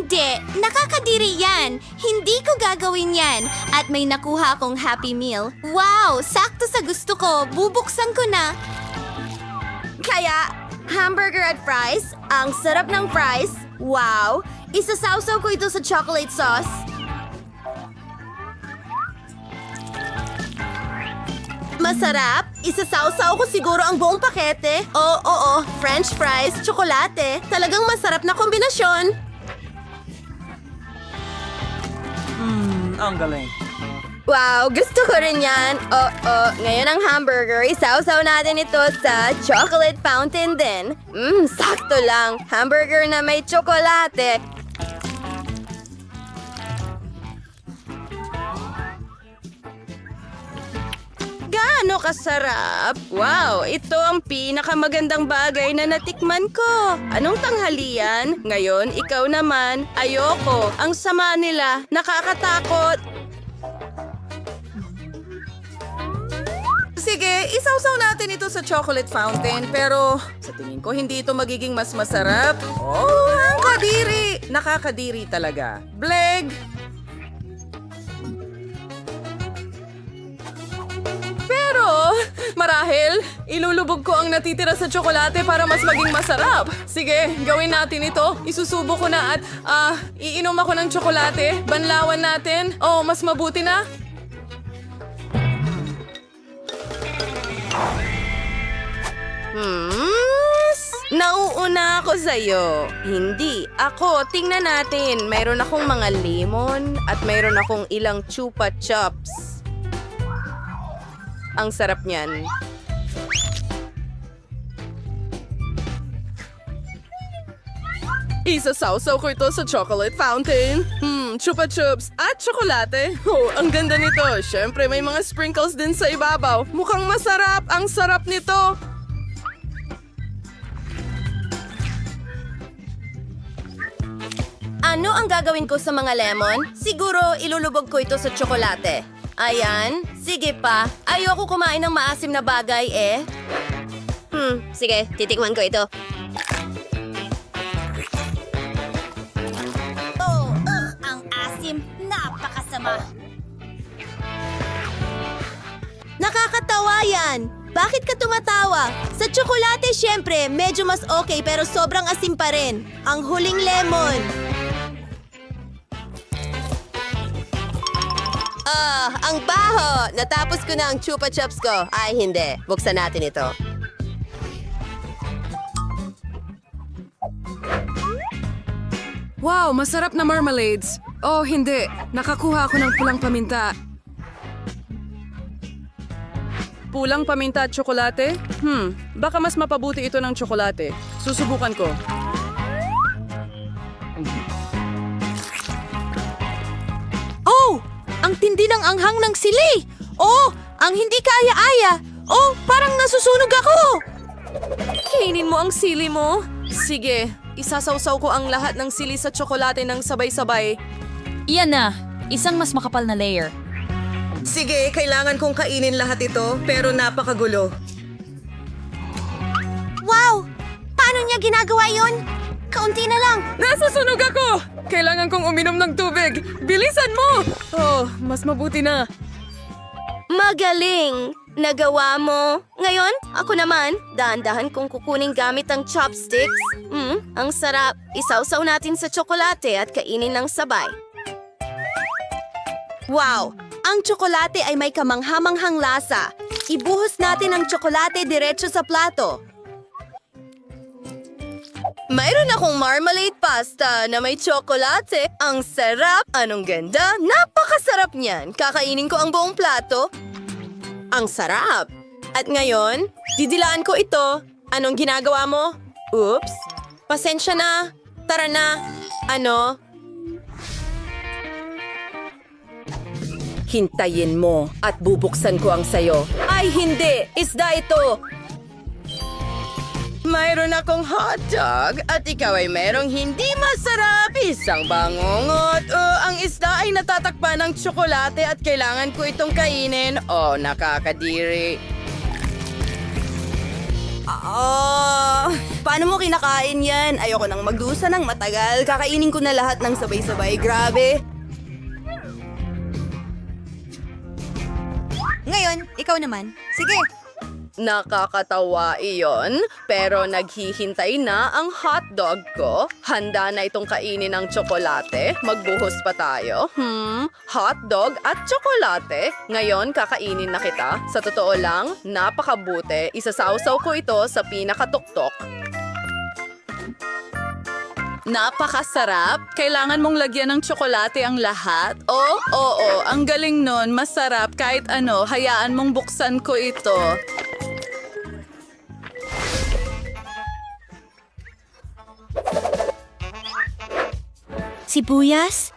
Hindi, nakakadiri yan. Hindi ko gagawin yan. At may nakuha akong Happy Meal. Wow, sakto sa gusto ko. Bubuksan ko na. Kaya, hamburger at fries? Ang sarap ng fries. Wow, isasawsaw ko ito sa chocolate sauce. Masarap. Isasawsaw ko siguro ang buong pakete. Oo, French fries, tsokolate. Talagang masarap na kombinasyon. Ang galing. Wow, gusto ko rin yan. Oo, ngayon ang hamburger, isawsaw natin ito sa chocolate fountain din. Sakto lang. Hamburger na may tsokolate. Gaano kasarap? Wow, ito ang pinakamagandang bagay na natikman ko. Anong tanghalian? Ngayon, ikaw naman. Ayoko. Ang sama nila. Nakakatakot. Sige, isawsaw natin ito sa chocolate fountain, pero sa tingin ko hindi ito magiging mas masarap. Oh, ang kadiri! Nakakadiri talaga. Bleg! Pero, marahil, ilulubog ko ang natitira sa tsokolate para mas maging masarap. Sige, gawin natin ito. Isusubo ko na at, iinom ako ng tsokolate. Banlawan natin. Oh, mas mabuti na. Nauuna ako sa'yo. Hindi. Ako, tingnan natin. Mayroon akong mga lemon at mayroon akong ilang chupa chups. Ang sarap niyan. Isasawsaw ko ito sa chocolate fountain. Chupa chups at tsokolate. Oh, ang ganda nito. Siyempre, may mga sprinkles din sa ibabaw. Mukhang masarap. Ang sarap nito. Ano ang gagawin ko sa mga lemon? Siguro ilulubog ko ito sa tsokolate. Ayan. Sige pa. Ayoko kumain ng maasim na bagay eh. Sige, titikman ko ito. Ang asim. Napakasama. Nakakatawa yan. Bakit ka tumatawa? Sa tsokolate, syempre, medyo mas okay pero sobrang asim pa rin. Ang huling lemon. Ang baho! Natapos ko na ang chupa chups ko. Ay, hindi. Buksan natin ito. Wow, masarap na marmalades. Oh, hindi. Nakakuha ako ng pulang paminta. Pulang paminta at tsokolate? Baka mas mapabuti ito ng tsokolate. Susubukan ko. Oh! Ang tindi ng anghang ng sili! Oh! Ang hindi kaaya-aya! Oh! Parang nasusunog ako! Kainin mo ang sili mo. Sige, isasawsaw ko ang lahat ng sili sa tsokolate ng sabay-sabay. Iyan na, isang mas makapal na layer. Sige, kailangan kong kainin lahat ito, pero napakagulo. Wow! Paano niya ginagawa yon? Kaunti na lang. Nasasunog ako! Kailangan kong uminom ng tubig. Bilisan mo! Oh, mas mabuti na. Magaling! Nagawa mo. Ngayon, ako naman, dahan-dahan kong kukunin gamit ang chopsticks. Ang sarap. Isawsaw natin sa tsokolate at kainin ng sabay. Wow! Ang tsokolate ay may kamanghamanghang lasa. Ibuhos natin ang tsokolate diretso sa plato. Mayroon akong marmalade pasta na may tsokolate. Ang sarap! Anong ganda! Napakasarap niyan! Kakainin ko ang buong plato. Ang sarap! At ngayon, didilaan ko ito. Anong ginagawa mo? Oops! Pasensya na. Tara na. Ano? Hintayin mo at bubuksan ko ang sayo. Ay, hindi! Isda ito! Mayroon akong hotdog at ikaw ay mayroong hindi masarap. Isang bangungot. Ang isda ay natatakpan ng tsokolate at kailangan ko itong kainin. Oh, nakakadiri. Paano mo kinakain yan? Ayoko nang magdusa ng matagal. Kakainin ko na lahat ng sabay-sabay. Grabe. Ngayon, ikaw naman. Sige. Nakakatawa iyon, pero naghihintay na ang hotdog ko. Handa na itong kainin ng tsokolate. Magbuhos pa tayo. Hotdog at tsokolate. Ngayon, kakainin na kita. Sa totoo lang, napakabuti. Isasawsaw ko ito sa pinakatuktok. Napakasarap. Kailangan mong lagyan ng tsokolate ang lahat. Oh, oo, ang galing nun. Masarap kahit ano. Hayaan mong buksan ko ito. Sibuyas?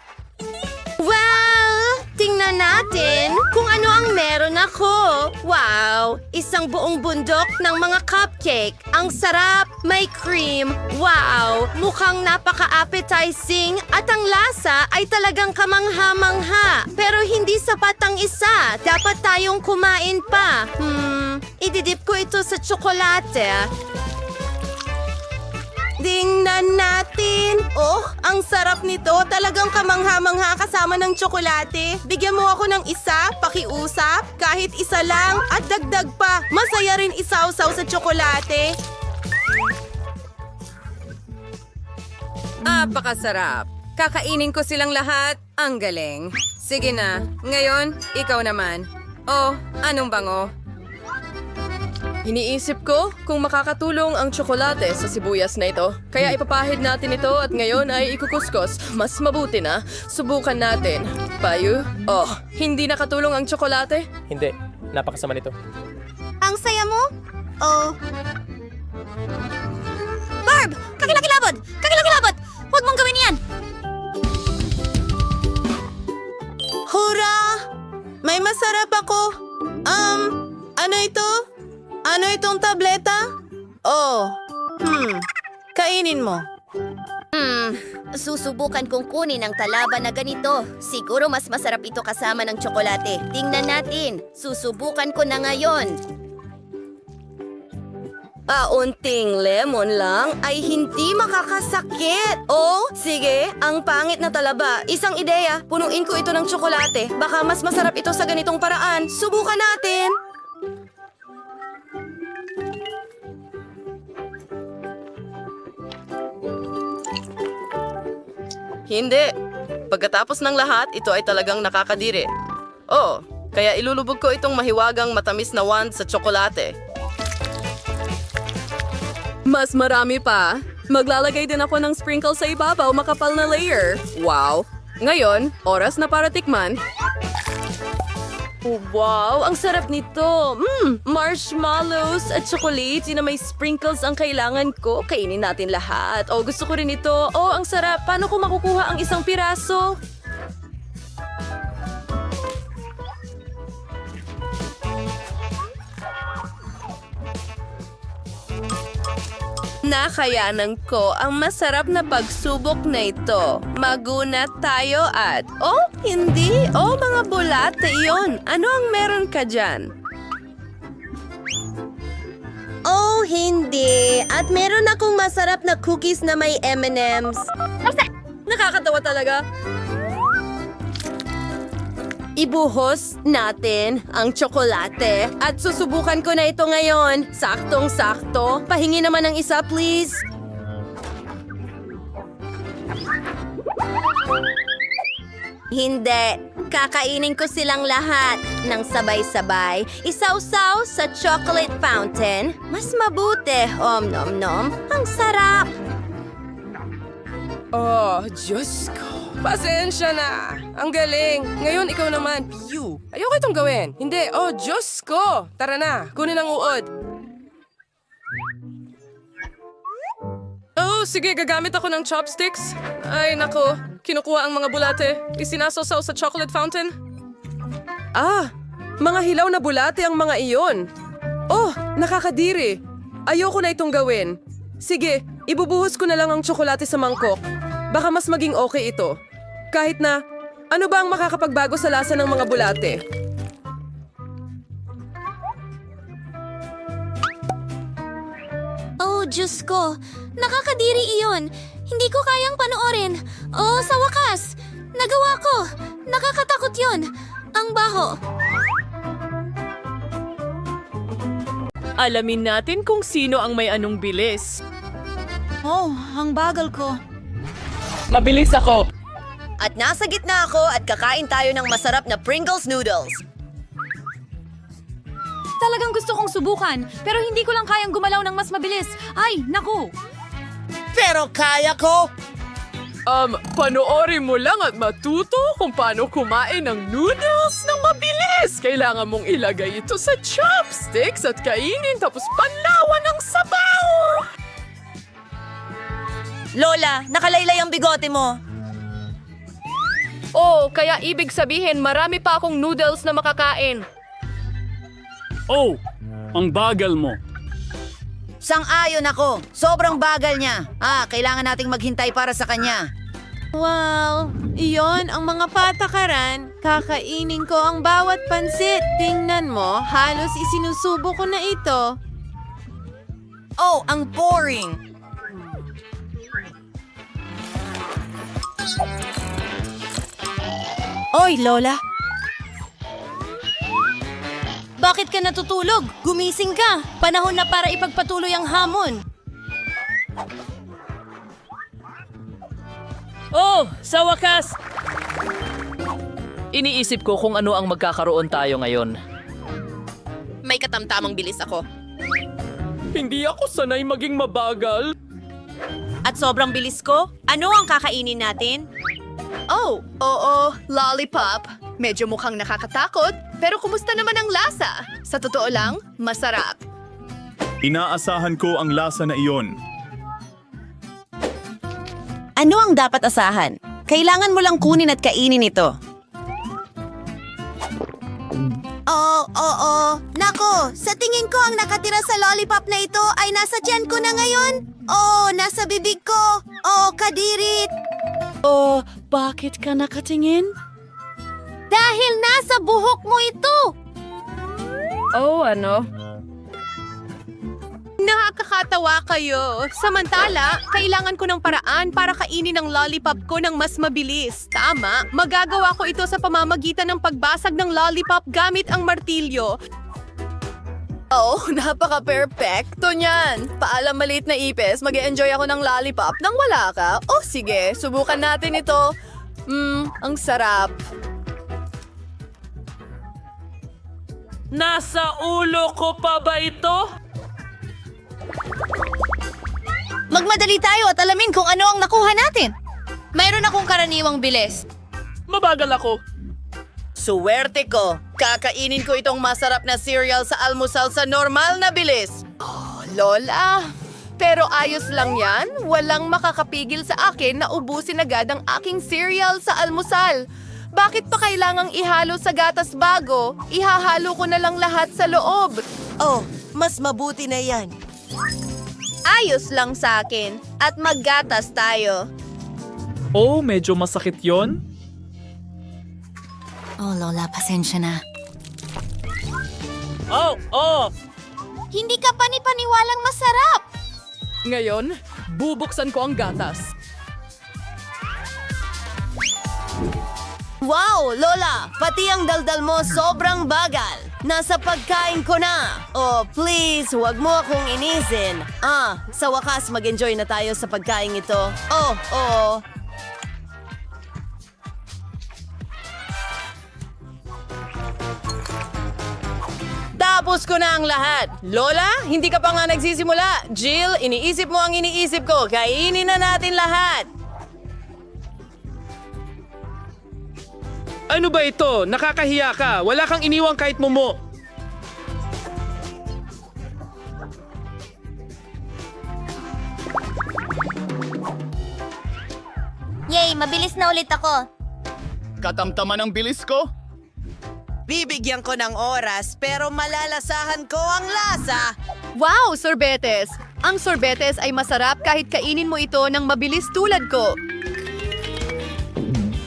Well, tingnan natin kung ano ang meron ako. Wow, isang buong bundok ng mga cupcake. Ang sarap, may cream. Wow, mukhang napaka-appetizing at ang lasa ay talagang kamangha-mangha. Pero hindi sapat ang isa. Dapat tayong kumain pa. Ididip ko ito sa tsokolate. Tingnan natin. Oh, ang sarap nito. Talagang kamangha-mangha kasama ng tsokolate. Bigyan mo ako ng isa, pakiusap, kahit isa lang, at dagdag pa. Masaya rin isawsaw sa tsokolate. Napakasarap. Kakainin ko silang lahat. Ang galing. Sige na. Ngayon, ikaw naman. Oh, anong bango? Iniisip ko kung makakatulong ang tsokolate sa sibuyas na ito. Kaya ipapahid natin ito at ngayon ay ikukuskus. Mas mabuti na. Subukan natin. Payu? Oh, hindi nakatulong ang tsokolate? Hindi. Napakasama nito. Ang saya mo? Oh. Barb! Kakilakilabot! Kakilakilabot! Huwag mong gawin yan! Hura! May masarap ako. Ano ito? Ano itong tableta? Oh, kainin mo. Susubukan kong kunin ang talaban na ganito. Siguro mas masarap ito kasama ng tsokolate. Tingnan natin. Susubukan ko na ngayon. Unting lemon lang ay hindi makakasakit. Oh, sige, ang pangit na talaba. Isang ideya, punuin ko ito ng tsokolate. Baka mas masarap ito sa ganitong paraan. Subukan natin. Hindi. Pagkatapos ng lahat, ito ay talagang nakakadiri. Oh, kaya ilulubog ko itong mahiwagang matamis na wand sa tsokolate. Mas marami pa. Maglalagay din ako ng sprinkle sa ibabaw, makapal na layer. Wow! Ngayon, oras na para tikman. Wow, ang sarap nito. Marshmallows at chocolate na may sprinkles ang kailangan ko. Kainin natin lahat. Oh, gusto ko rin ito. Oh, ang sarap. Paano ko makukuha ang isang piraso? Nakayanan ko ang masarap na pagsubok na ito. Magunat tayo at... Oh, hindi. Oh, mga bulate iyon. Ano ang meron ka dyan? Oh, hindi. At meron akong masarap na cookies na may M&M's. Nakakatawa talaga. Ibuhos natin ang tsokolate at susubukan ko na ito ngayon. Saktong-sakto. Pahingi naman ng isa, please. Hindi. Kakainin ko silang lahat ng sabay-sabay. Isawsaw sa chocolate fountain. Mas mabuti. Nom-nom-nom. Ang sarap. Oh, Diyos ko. Pasensya na. Ang galing. Ngayon, ikaw naman. Piyu. Ayoko itong gawin. Hindi. Oh, Diyos ko. Tara na. Kunin ang uod. Oh, sige, gagamit ako ng chopsticks. Ay, nako. Kinukuha ang mga bulate. Isinasaw sa chocolate fountain. Mga hilaw na bulate ang mga iyon. Oh, nakakadiri. Ayoko na itong gawin. Sige, ibubuhos ko na lang ang tsokolate sa mangkok. Baka mas maging okay ito. Kahit na, ano ba ang makakapagbago sa lasa ng mga bulate? Diyos ko. Nakakadiri iyon. Hindi ko kayang panoorin. Oh, sa wakas. Nagawa ko. Nakakatakot yon. Ang baho. Alamin natin kung sino ang may anong bilis. Oh, ang bagal ko. Mabilis ako! At nasa gitna ako at kakain tayo ng masarap na Pringles noodles. Talagang gusto kong subukan, pero hindi ko lang kayang gumalaw ng mas mabilis. Ay, naku! Pero kaya ko! Panoorin mo lang at matuto kung paano kumain ng noodles ng mabilis. Kailangan mong ilagay ito sa chopsticks at kainin tapos panlawan ng sabaw. Lola, nakalaylay ang bigote mo. Oh, kaya ibig sabihin marami pa akong noodles na makakain. Oh, ang bagal mo. Sang-ayon ako. Sobrang bagal niya. Kailangan nating maghintay para sa kanya. Wow! Iyon ang mga patakaran. Kakainin ko ang bawat pansit. Tingnan mo, halos isinusubo ko na ito. Oh, ang boring! Oy, Lola! Bakit ka natutulog? Gumising ka. Panahon na para ipagpatuloy ang hamon. Oh, sa wakas! Iniisip ko kung ano ang magkakaroon tayo ngayon. May katamtamang bilis ako. Hindi ako sanay maging mabagal. At sobrang bilis ko? Ano ang kakainin natin? Oh, oo, lollipop. Medyo mukhang nakakatakot, pero kumusta naman ang lasa? Sa totoo lang, masarap. Inaasahan ko ang lasa na iyon. Ano ang dapat asahan? Kailangan mo lang kunin at kainin ito. Oo. Nako, sa tingin ko ang nakatira sa lollipop na ito ay nasa tiyan ko na ngayon. Oh, nasa bibig ko. Oh, kadirit. Oh, bakit ka nakatingin? Dahil nasa buhok mo ito. Oh, ano? Nakakatawa kayo. Samantala, kailangan ko ng paraan para kainin ang lollipop ko ng mas mabilis. Tama, magagawa ko ito sa pamamagitan ng pagbasag ng lollipop gamit ang martilyo. Oh, napaka-perfecto niyan. Paalam maliit na ipis, mag-enjoy ako ng lollipop nang wala ka. Oh, sige, subukan natin ito. Ang sarap. Nasa ulo ko pa ba ito? Magmadali tayo at alamin kung ano ang nakuha natin. Mayroon akong karaniwang bilis. Mabagal ako. Suwerte ko. Kakainin ko itong masarap na cereal sa almusal sa normal na bilis. Oh, Lola. Pero ayos lang yan. Walang makakapigil sa akin na ubusin agad ang aking cereal sa almusal. Bakit pa kailangang ihalo sa gatas bago? Ihahalo ko na lang lahat sa loob. Oh, mas mabuti na yan. Ayos lang sa akin. At maggatas tayo. Oh, medyo masakit yon. Oh, Lola, pasensya na. Oh! Hindi ka panipaniwalang masarap. Ngayon, bubuksan ko ang gatas. Wow, Lola! Pati ang daldal mo sobrang bagal. Nasa pagkain ko na. Oh, please, huwag mo akong inisin. Sa wakas mag-enjoy na tayo sa pagkain ito. Oh. Tapos ko na ang lahat. Lola, hindi ka pa nga nagsisimula. Jill, iniisip mo ang iniisip ko. Kainin na natin lahat. Ano ba ito? Nakakahiya ka. Wala kang iniwang kahit mumo. Yay, mabilis na ulit ako. Katamtaman ang bilis ko? Bibigyan ko ng oras pero malalasahan ko ang lasa. Wow, sorbetes! Ang sorbetes ay masarap kahit kainin mo ito ng mabilis tulad ko.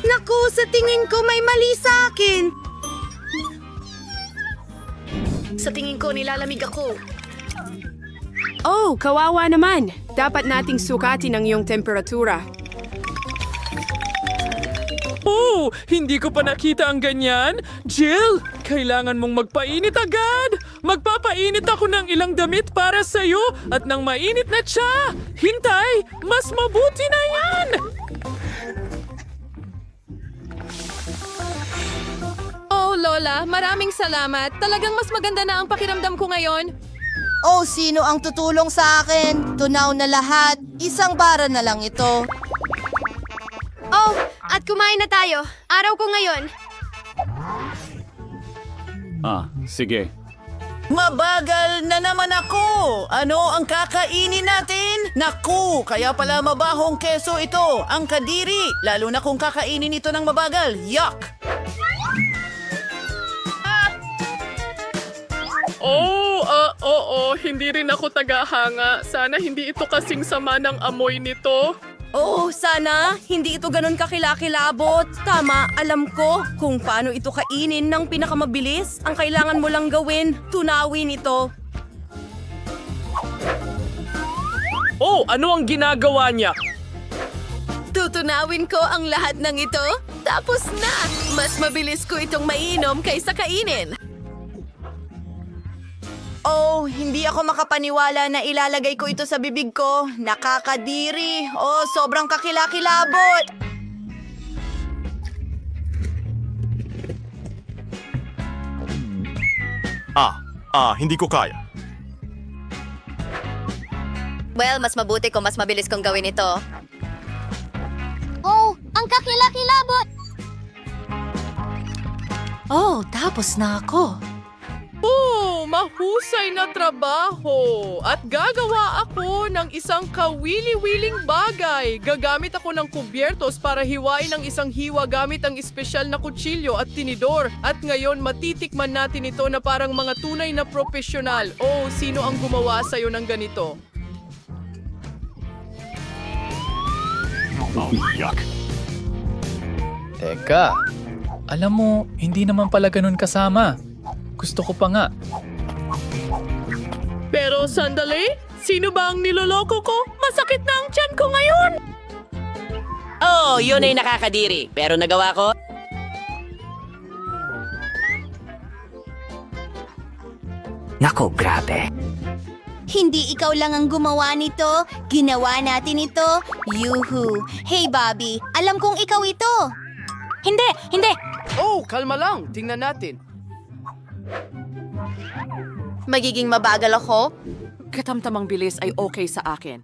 Naku, sa tingin ko may mali sa akin. Sa tingin ko nilalamig ako. Oh, kawawa naman. Dapat nating sukatin ang iyong temperatura. Oh, hindi ko pa nakita ang ganyan. Jill, kailangan mong magpainit agad. Magpapainit ako ng ilang damit para sa'yo at ng mainit na tsa. Hintay, mas mabuti na yan. Oh, Lola, maraming salamat. Talagang mas maganda na ang pakiramdam ko ngayon. Oh, sino ang tutulong sa akin? Tunaw na lahat. Isang bara na lang ito. Oh, at kumain na tayo. Araw ko ngayon. Sige. Mabagal na naman ako! Ano ang kakainin natin? Naku, kaya pala mabahong keso ito, ang kadiri. Lalo na kung kakainin ito ng mabagal. Yuck! Oo, hindi rin ako tagahanga. Sana hindi ito kasing sama ng amoy nito. Oh, sana hindi ito ganun kakilakilabot. Tama, alam ko kung paano ito kainin ng pinakamabilis. Ang kailangan mo lang gawin, tunawin ito. Oh, ano ang ginagawa niya? Tutunawin ko ang lahat ng ito. Tapos na! Mas mabilis ko itong mainom kaysa kainin. Oh, hindi ako makapaniwala na ilalagay ko ito sa bibig ko. Nakakadiri. Oh, sobrang kakilakilabot. Hindi ko kaya. Well, mas mabuti kung mas mabilis kong gawin ito. Oh, ang kakilakilabot! Oh, tapos na ako. Oh, mahusay na trabaho. At gagawa ako ng isang kawili-wiling bagay. Gagamit ako ng kubyertos para hiwain ang isang hiwa gamit ang espesyal na kutsilyo at tinidor. At ngayon matitikman natin ito na parang mga tunay na profesional. Oh, sino ang gumawa sa'yo ng ganito? Teka, alam mo, hindi naman pala ganun kasama. Gusto ko pa nga. Pero sandali, sino ba ang niloloko ko? Masakit na ang tiyan ko ngayon! Oh, yun ay nakakadiri. Pero nagawa ko? Nako, grabe. Hindi ikaw lang ang gumawa nito. Ginawa natin ito. Yuhu. Hey, Bobby. Alam kong ikaw ito. Hindi! Oh, kalma lang. Tingnan natin. Magiging mabagal ako? Katamtamang bilis ay okay sa akin.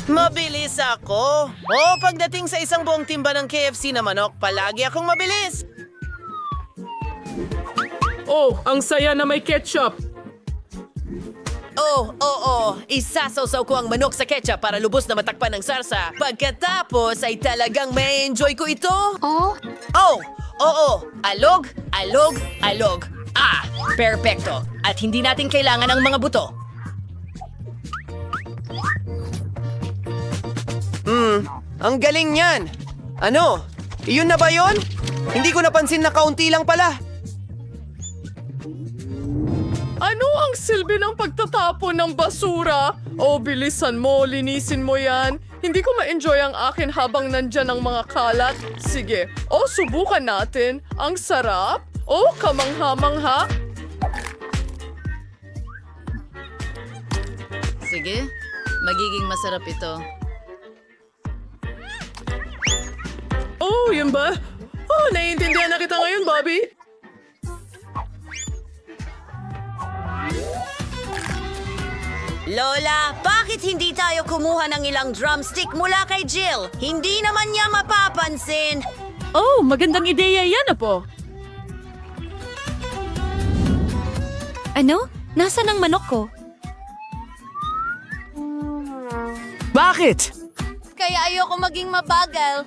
Mabilis ako. Oh, pagdating sa isang buong timba ng KFC na manok, palagi akong mabilis. Oh, ang saya na may ketchup. Oo. Isasawsaw ko ang manok sa ketchup para lubos na matakpan ng sarsa. Pagkatapos ay talagang may enjoy ko ito. Oh? Oo. Alog. Perpekto. At hindi natin kailangan ng mga buto. Ang galing niyan! Ano? Iyon na ba yon? Hindi ko napansin na kaunti lang pala. Ano ang silbi ng pagtatapon ng basura? Oh, bilisan mo, linisin mo yan. Hindi ko ma-enjoy ang akin habang nandyan ang mga kalat. Sige, subukan natin. Ang sarap. Oh, kamangha-mangha. Sige, magiging masarap ito. Oh, yun ba? Oh, naiintindihan na kita ngayon, Bobby. Lola, bakit hindi tayo kumuha ng ilang drumstick mula kay Jill? Hindi naman niya mapapansin. Oh, magandang ideya yan, Apo. Ano? Nasaan ang manok ko? Bakit? Kaya ayoko maging mabagal.